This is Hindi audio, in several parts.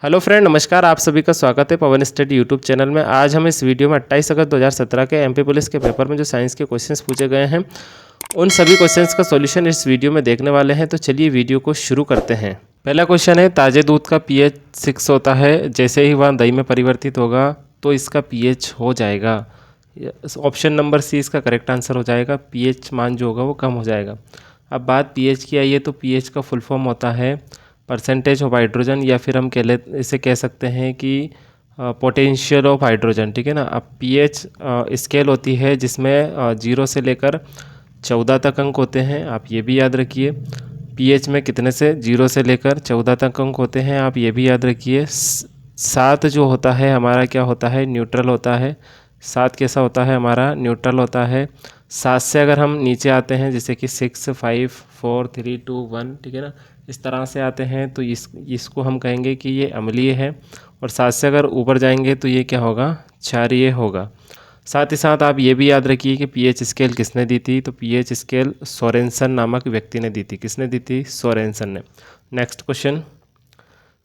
हेलो फ्रेंड, नमस्कार। आप सभी का स्वागत है पवन स्टडी यूट्यूब चैनल में। आज हम इस वीडियो में 28 अगस्त 2017 के एमपी पुलिस के पेपर में जो साइंस के क्वेश्चंस पूछे गए हैं उन सभी क्वेश्चंस का सॉल्यूशन इस वीडियो में देखने वाले हैं। तो चलिए वीडियो को शुरू करते हैं। पहला क्वेश्चन है, ताज़े दूध का पीएच 6 होता है, जैसे ही वह दही में परिवर्तित होगा तो इसका पीएच हो जाएगा। ऑप्शन नंबर सी इसका करेक्ट आंसर हो जाएगा। पीएच मान जो होगा वो कम हो जाएगा। अब बात पीएच की आई है, तो पीएच का फुल फॉर्म होता है परसेंटेज ऑफ हाइड्रोजन, या फिर हम इसे कह सकते हैं कि पोटेंशियल ऑफ हाइड्रोजन। ठीक है ना। अब पीएच स्केल होती है जिसमें 0 से लेकर 14 तक अंक होते हैं, आप ये भी याद रखिए। पीएच में कितने से 0 से लेकर 14 तक अंक होते हैं, आप ये भी याद रखिए। 7 जो होता है हमारा क्या होता है, न्यूट्रल होता है। 7 कैसा होता है हमारा, न्यूट्रल होता है। 7 से अगर हम नीचे आते हैं जैसे कि 6, 5, 4, 3, 2, 1, ठीक है ना, इस तरह से आते हैं तो इसको हम कहेंगे कि ये अम्लीय है। और 7 से अगर ऊपर जाएंगे तो ये क्या होगा, क्षारीय होगा। साथ ही साथ आप ये भी याद रखिए कि पीएच स्केल किसने दी थी, तो पीएच स्केल सोरेनसन नामक व्यक्ति ने दी थी। किसने दी थी, सोरेनसन ने। नेक्स्ट क्वेश्चन,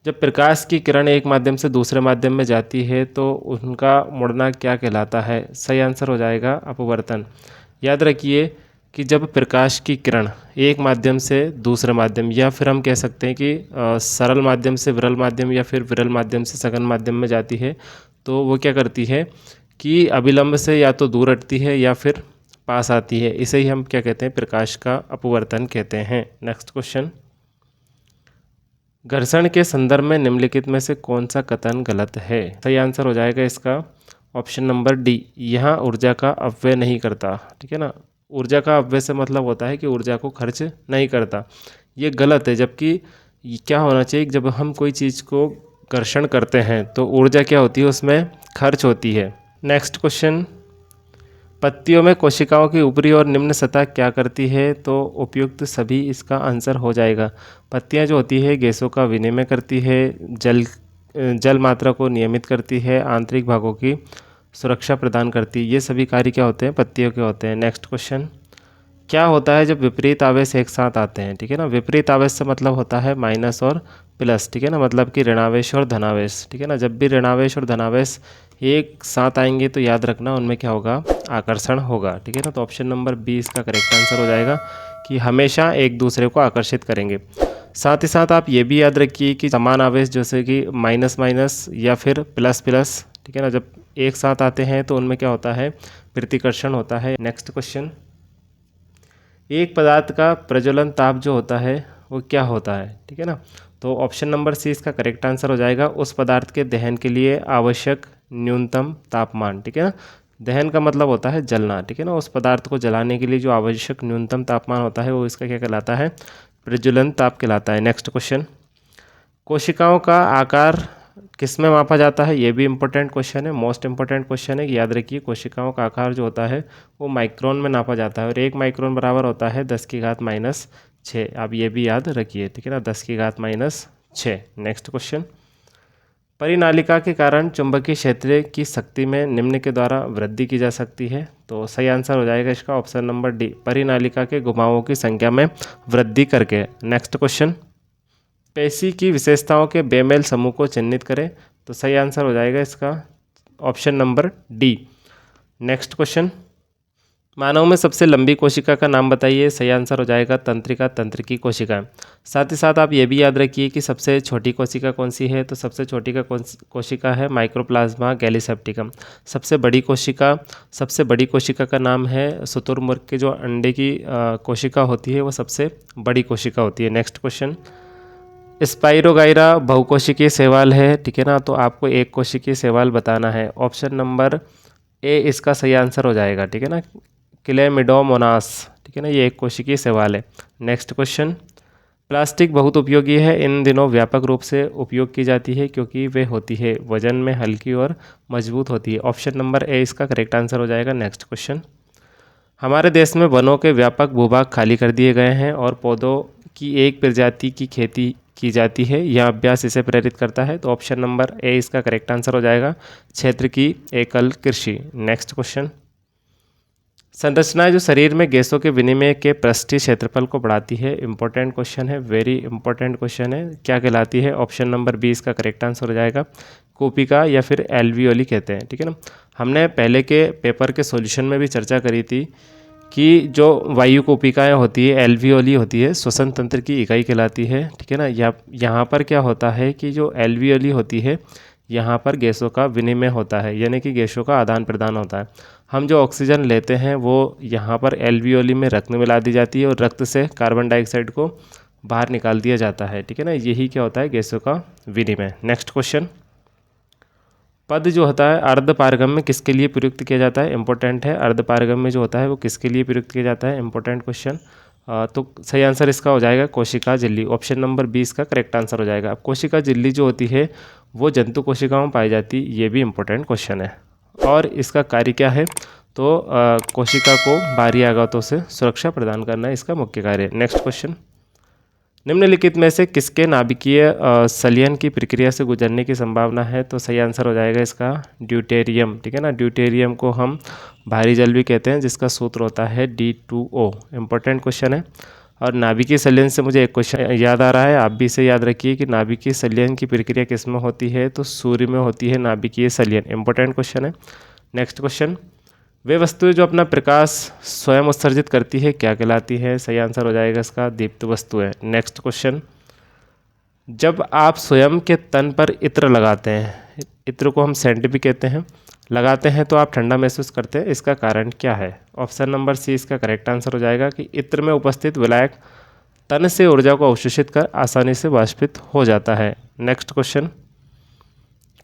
जब प्रकाश की किरण एक माध्यम से दूसरे माध्यम में जाती है तो उनका मुड़ना क्या कहलाता है। सही आंसर हो जाएगा अपवर्तन। याद रखिए कि जब प्रकाश की किरण एक माध्यम से दूसरे माध्यम, या फिर हम कह सकते हैं कि सरल माध्यम से विरल माध्यम, या फिर विरल माध्यम से सघन माध्यम में जाती है, तो वो क्या करती है कि अभिलंब से या तो दूर हटती है या फिर पास आती है। इसे ही हम क्या कहते हैं, प्रकाश का अपवर्तन कहते हैं। नेक्स्ट क्वेश्चन, घर्षण के संदर्भ में निम्नलिखित में से कौन सा कथन गलत है। सही आंसर हो जाएगा इसका ऑप्शन नंबर डी, यहाँ ऊर्जा का अपव्यय नहीं करता। ठीक है ना। ऊर्जा का अपव्यय से मतलब होता है कि ऊर्जा को खर्च नहीं करता, ये गलत है। जबकि क्या होना चाहिए, जब हम कोई चीज़ को घर्षण करते हैं तो ऊर्जा क्या होती है, उसमें खर्च होती है। नेक्स्ट क्वेश्चन, पत्तियों में कोशिकाओं की ऊपरी और निम्न सतह क्या करती है, तो उपयुक्त सभी इसका आंसर हो जाएगा। पत्तियां जो होती है गैसों का विनिमय करती है, जल मात्रा को नियमित करती है, आंतरिक भागों की सुरक्षा प्रदान करती है। ये सभी कार्य क्या होते हैं, पत्तियों के होते हैं। नेक्स्ट क्वेश्चन, क्या होता है जब विपरीत आवेश एक साथ आते हैं। ठीक है ना। विपरीत आवेश से मतलब होता है माइनस और प्लस। ठीक है ना, मतलब कि ऋणावेश और धनावेश। ठीक है ना। जब भी ऋणावेश और धनावेश एक साथ आएंगे तो याद रखना उनमें क्या होगा, आकर्षण होगा। ठीक है ना। तो ऑप्शन नंबर बी इसका करेक्ट आंसर हो जाएगा कि हमेशा एक दूसरे को आकर्षित करेंगे। साथ ही साथ आप ये भी याद रखिए कि समान आवेश जैसे कि माइनस माइनस या फिर प्लस प्लस, ठीक है ना, जब एक साथ आते हैं तो उनमें क्या होता है, प्रतिकर्षण होता है। नेक्स्ट क्वेश्चन, एक पदार्थ का प्रज्वलन ताप जो होता है वो क्या होता है। ठीक है ना। तो ऑप्शन नंबर सी इसका करेक्ट आंसर हो जाएगा, उस पदार्थ के दहन के लिए आवश्यक न्यूनतम तापमान। ठीक है ना। दहन का मतलब होता है जलना। ठीक है ना। उस पदार्थ को जलाने के लिए जो आवश्यक न्यूनतम तापमान होता है वो इसका क्या कहलाता है, प्रज्वलन ताप कहलाता है। नेक्स्ट क्वेश्चन, कोशिकाओं का आकार किस में मापा जाता है। ये भी इंपॉर्टेंट क्वेश्चन है, मोस्ट इंपॉर्टेंट क्वेश्चन है कि याद रखिए कोशिकाओं का आकार जो होता है वो माइक्रोन में नापा जाता है, और 1 माइक्रोन बराबर होता है 10⁻⁻⁶। आप ये भी याद रखिए। ठीक है ना, 10⁻⁻⁶। नेक्स्ट क्वेश्चन, परिनालिका के कारण चुंबकीय क्षेत्र की शक्ति में निम्न के द्वारा वृद्धि की जा सकती है। तो सही आंसर हो जाएगा इसका ऑप्शन नंबर डी, परिनालिका के घुमावों की संख्या में वृद्धि करके। नेक्स्ट क्वेश्चन, पेशी की विशेषताओं के बेमेल समूह को चिन्हित करें। तो सही आंसर हो जाएगा इसका option number D. Next question, मानव में सबसे लंबी कोशिका का नाम बताइए। सही आंसर हो जाएगा तंत्रिका, तंत्रिकी कोशिका। साथ ही साथ आप ये भी याद रखिए कि सबसे छोटी कोशिका कौन सी है, तो सबसे छोटी कोशिका है माइक्रोप्लाज्मा गैलीसेप्टिकम। सबसे बड़ी कोशिका का नाम है शुतुरमुर्ग के जो अंडे की कोशिका होती है वो सबसे बड़ी कोशिका होती है। नेक्स्ट क्वेश्चन, स्पाइरोगाइरा बहुकोशिकीय शैवाल है। ठीक है ना। तो आपको एक कोशिकीय शैवाल बताना है। ऑप्शन नंबर ए इसका सही आंसर हो जाएगा। ठीक है ना, क्लेमिडोमोनास। ठीक है ना, ये एक कोशिकीय शैवाल है। नेक्स्ट क्वेश्चन, प्लास्टिक बहुत उपयोगी है, इन दिनों व्यापक रूप से उपयोग की जाती है क्योंकि वे होती है वजन में हल्की और मजबूत होती है। ऑप्शन नंबर ए इसका करेक्ट आंसर हो जाएगा। नेक्स्ट क्वेश्चन, हमारे देश में वनों के व्यापक भूभाग खाली कर दिए गए हैं और पौधों की एक प्रजाति की खेती की जाती है, यह अभ्यास इसे प्रेरित करता है। तो ऑप्शन नंबर ए इसका करेक्ट आंसर हो जाएगा, क्षेत्र की एकल कृषि। नेक्स्ट क्वेश्चन, संरचनाएं जो शरीर में गैसों के विनिमय के पृष्ठीय क्षेत्रफल को बढ़ाती है, इंपॉर्टेंट क्वेश्चन है, वेरी इंपॉर्टेंट क्वेश्चन है, क्या कहलाती है? ऑप्शन नंबर बी इसका करेक्ट आंसर हो जाएगा, कोशिका या फिर एल्वियोली कहते हैं, ठीक है ना। हमने पहले के पेपर के सॉल्यूशन में भी चर्चा करी थी कि जो वायु कोशिकाएं होती है, एल्वियोली होती है, श्वसन तंत्र की इकाई कहलाती है, ठीक है ना। यहाँ पर क्या होता है कि जो एल्वियोली होती है, यहाँ पर गैसों का विनिमय होता है, यानी कि गैसों का आदान प्रदान होता है। हम जो ऑक्सीजन लेते हैं वो यहाँ पर एल्वियोली में रक्त में मिला दी जाती है और रक्त से कार्बन डाइऑक्साइड को बाहर निकाल दिया जाता है, ठीक है ना। यही क्या होता है? गैसों का विनिमय। नेक्स्ट क्वेश्चन, पद जो होता है अर्धपारगम्य किसके लिए प्रयुक्त किया जाता है? इंपॉर्टेंट है, अर्धपारगम्य जो होता है वो किसके लिए प्रयुक्त किया जाता है? Important question. तो सही आंसर इसका हो जाएगा कोशिका झिल्ली, ऑप्शन नंबर बी इसका करेक्ट आंसर हो जाएगा। अब कोशिका झिल्ली जो होती है वो जंतु कोशिकाओं में पाई जाती है, ये भी इंपॉर्टेंट क्वेश्चन है। और इसका कार्य क्या है? तो कोशिका को बाहरी आघातों से सुरक्षा प्रदान करना इसका मुख्य कार्य है। नेक्स्ट क्वेश्चन, निम्नलिखित में से किसके नाभिकीय संलयन की प्रक्रिया से गुजरने की संभावना है? तो सही आंसर हो जाएगा इसका ड्यूटेरियम, ठीक है ना। ड्यूटेरियम को हम भारी जल भी कहते हैं, जिसका सूत्र होता है D2O। इंपॉर्टेंट क्वेश्चन है। और नाभिकीय संलयन से मुझे एक क्वेश्चन याद आ रहा है, आप भी इसे याद रखिए कि नाभिकीय संलयन की प्रक्रिया किस में होती है? तो सूर्य में होती है नाभिकीय संलयन। इंपॉर्टेंट क्वेश्चन है। नेक्स्ट क्वेश्चन, वे वस्तुएं जो अपना प्रकाश स्वयं उत्सर्जित करती है क्या कहलाती है? सही आंसर हो जाएगा इसका दीप्त वस्तुएं। नेक्स्ट क्वेश्चन, जब आप स्वयं के तन पर इत्र लगाते हैं, इत्र को हम सेंट भी कहते हैं, लगाते हैं तो आप ठंडा महसूस करते हैं, इसका कारण क्या है? ऑप्शन नंबर सी इसका करेक्ट आंसर हो जाएगा कि इत्र में उपस्थित विलायक तन से ऊर्जा को अवशोषित कर आसानी से वाष्पित हो जाता है। नेक्स्ट क्वेश्चन,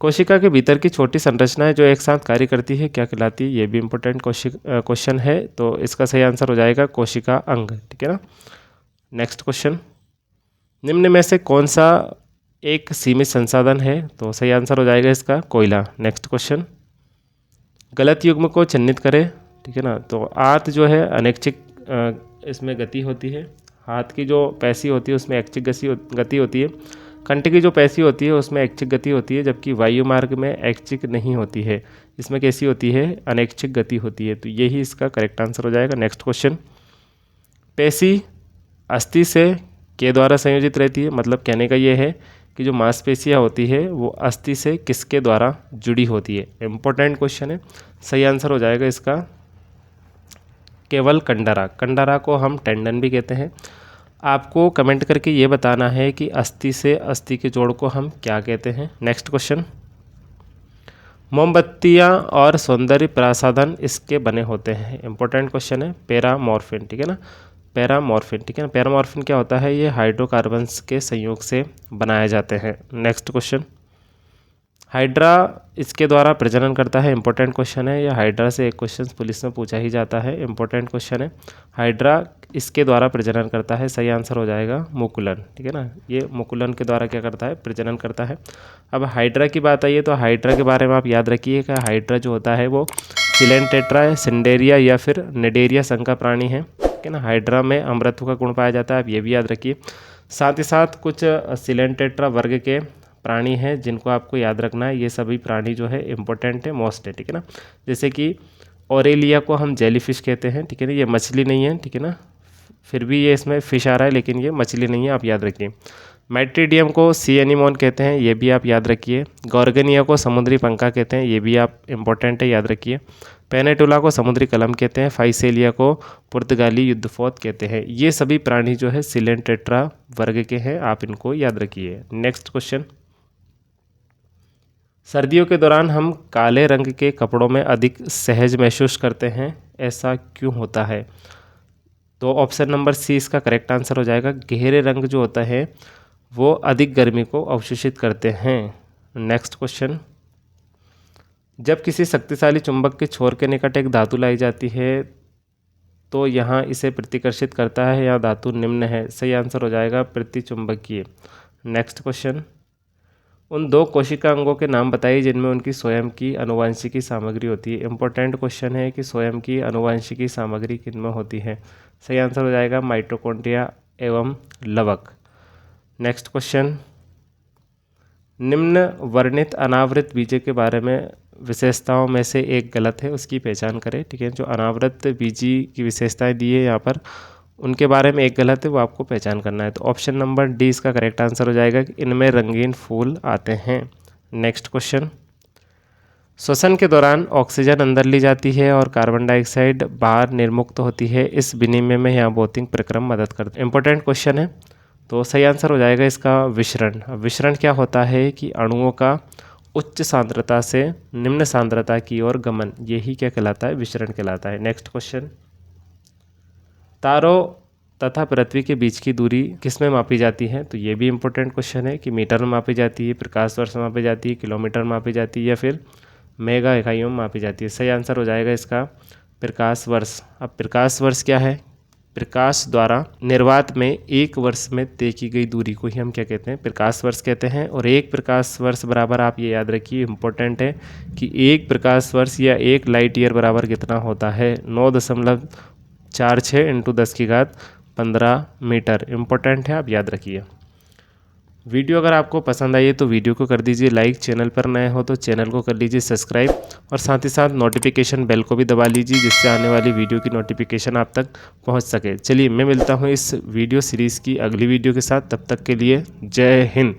कोशिका के भीतर की छोटी संरचनाएं जो एक साथ कार्य करती है क्या कहलाती है? ये भी इंपॉर्टेंट क्वेश्चन है, तो इसका सही आंसर हो जाएगा कोशिका अंग, ठीक है ना। नेक्स्ट क्वेश्चन, निम्न में से कौन सा एक सीमित संसाधन है? तो सही आंसर हो जाएगा इसका कोयला। नेक्स्ट क्वेश्चन, गलत युग्म को चिन्हित करें, ठीक है ना। तो आर्त जो है अनैच्छिक इसमें गति होती है, हाथ की जो पेशी होती है उसमें ऐच्छिक गति होती है, कंठ की जो पेशी होती है उसमें ऐच्छिक गति होती है, जबकि वायु मार्ग में ऐच्छिक नहीं होती है, इसमें कैसी होती है? अनैच्छिक गति होती है। तो यही इसका करेक्ट आंसर हो जाएगा। नेक्स्ट क्वेश्चन, पेशी अस्थि से के द्वारा संयोजित रहती है, मतलब कहने का ये है कि जो मांसपेशियाँ होती है वो अस्थि से किसके द्वारा जुड़ी होती है? इंपॉर्टेंट क्वेश्चन है। सही आंसर हो जाएगा इसका केवल कंडरा। कंडरा को हम टेंडन भी कहते हैं। आपको कमेंट करके ये बताना है कि अस्थि से अस्थि के जोड़ को हम क्या कहते हैं। नेक्स्ट क्वेश्चन, मोमबत्तियाँ और सौंदर्य प्रसाधन इसके बने होते हैं। इंपॉर्टेंट क्वेश्चन है, पैरामॉर्फिन, ठीक है ना, पैरामॉर्फिन, ठीक है ना। पैरामॉर्फिन क्या होता है? ये हाइड्रोकार्बन्स के संयोग से बनाए जाते हैं। नेक्स्ट क्वेश्चन, हाइड्रा इसके द्वारा प्रजनन करता है। इंपॉर्टेंट क्वेश्चन है, या हाइड्रा से एक क्वेश्चन पुलिस में पूछा ही जाता है। इंपॉर्टेंट क्वेश्चन है, हाइड्रा इसके द्वारा प्रजनन करता है। सही आंसर हो जाएगा मुकुलन, ठीक है ना। ये मुकुलन के द्वारा क्या करता है? प्रजनन करता है। अब हाइड्रा की बात आई है तो हाइड्रा के बारे में आप याद रखिए कि हाइड्रा जो होता है वो सिलेंटेट्रा है, सिंडेरिया या फिर निडेरिया संघ का प्राणी है, ठीक है ना। हाइड्रा में अमृतत्व का गुण पाया जाता है, आप ये भी याद रखिए। साथ ही साथ कुछ सिलेंटेट्रा वर्ग के प्राणी हैं जिनको आपको याद रखना है। ये सभी प्राणी जो है इंपॉर्टेंट है, मोस्ट है, ठीक है ना। जैसे कि ऑरेलिया को हम जेलीफिश कहते हैं, ठीक है ना, ये मछली नहीं है, ठीक है ना, फिर भी ये इसमें फिश आ रहा है लेकिन ये मछली नहीं है, आप याद रखिए। मैट्रीडियम को सी एनीमोन कहते हैं, ये भी आप याद रखिए। गॉर्गनिया को समुद्री पंखा कहते हैं, ये भी आप इंपॉर्टेंट है, याद रखिए। पेनेटुला को समुद्री कलम कहते हैं। फाइसेलिया को पुर्तगाली युद्धपोत कहते हैं। ये सभी प्राणी जो है सिलेंटेट्रा वर्ग के हैं, आप इनको याद रखिए। नेक्स्ट क्वेश्चन, सर्दियों के दौरान हम काले रंग के कपड़ों में अधिक सहज महसूस करते हैं, ऐसा क्यों होता है? तो ऑप्शन नंबर सी इसका करेक्ट आंसर हो जाएगा। गहरे रंग जो होता है वो अधिक गर्मी को अवशोषित करते हैं। नेक्स्ट क्वेश्चन, जब किसी शक्तिशाली चुंबक के छोर के निकट एक धातु लाई जाती है तो यहाँ इसे प्रतिकर्षित करता है या धातु निम्न है? सही आंसर हो जाएगा प्रतिचुंबकीय। नेक्स्ट क्वेश्चन, उन दो कोशिका अंगों के नाम बताइए जिनमें उनकी स्वयं की आनुवंशिकी सामग्री होती है। इंपॉर्टेंट क्वेश्चन है कि स्वयं की आनुवंशिकी सामग्री किनमें होती है? सही आंसर हो जाएगा माइटोकॉन्ड्रिया एवं लवक। नेक्स्ट क्वेश्चन, निम्न वर्णित अनावृत बीजे के बारे में विशेषताओं में से एक गलत है, उसकी पहचान करें। ठीक है, जो अनावृत बीजी की विशेषताएं दी है यहाँ पर, उनके बारे में एक गलत है, वो आपको पहचान करना है। तो ऑप्शन नंबर डी इसका करेक्ट आंसर हो जाएगा कि इनमें रंगीन फूल आते हैं। नेक्स्ट क्वेश्चन, श्वसन के दौरान ऑक्सीजन अंदर ली जाती है और कार्बन डाइऑक्साइड बाहर निर्मुक्त होती है, इस विनिमय में यहाँ भौतिक प्रक्रम मदद करते हैं। इंपॉर्टेंट क्वेश्चन है, तो सही आंसर हो जाएगा इसका विसरण। विसरण क्या होता है कि अणुओं का उच्च सांद्रता से निम्न सांद्रता की ओर गमन, यही क्या कहलाता है, विसरण कहलाता है। नेक्स्ट क्वेश्चन, तारों तथा पृथ्वी के बीच की दूरी किस में मापी जाती है, तो ये भी इंपॉर्टेंट क्वेश्चन है कि मीटर में मापी जाती है, प्रकाश वर्ष में मापी जाती है, किलोमीटर में मापी जाती है, या फिर मेगा इकाइयों में मापी जाती है। सही आंसर हो जाएगा इसका प्रकाश वर्ष। अब प्रकाश वर्ष क्या है, प्रकाश द्वारा निर्वात में एक वर्ष में तय की गई दूरी को ही हम क्या कहते हैं, प्रकाश वर्ष कहते हैं। और एक प्रकाश वर्ष बराबर, आप ये याद रखिए, इंपॉर्टेंट है कि एक प्रकाश वर्ष या एक लाइट ईयर बराबर कितना होता है, 9.46 × 10⁻15 मीटर। इंपॉर्टेंट है, आप याद रखिए। वीडियो अगर आपको पसंद आई है तो वीडियो को कर दीजिए लाइक, चैनल पर नए हो तो चैनल को कर लीजिए सब्सक्राइब, और साथ ही साथ नोटिफिकेशन बेल को भी दबा लीजिए, जिससे आने वाली वीडियो की नोटिफिकेशन आप तक पहुंच सके। चलिए, मैं मिलता हूं इस वीडियो सीरीज़ की अगली वीडियो के साथ, तब तक के लिए जय हिंद।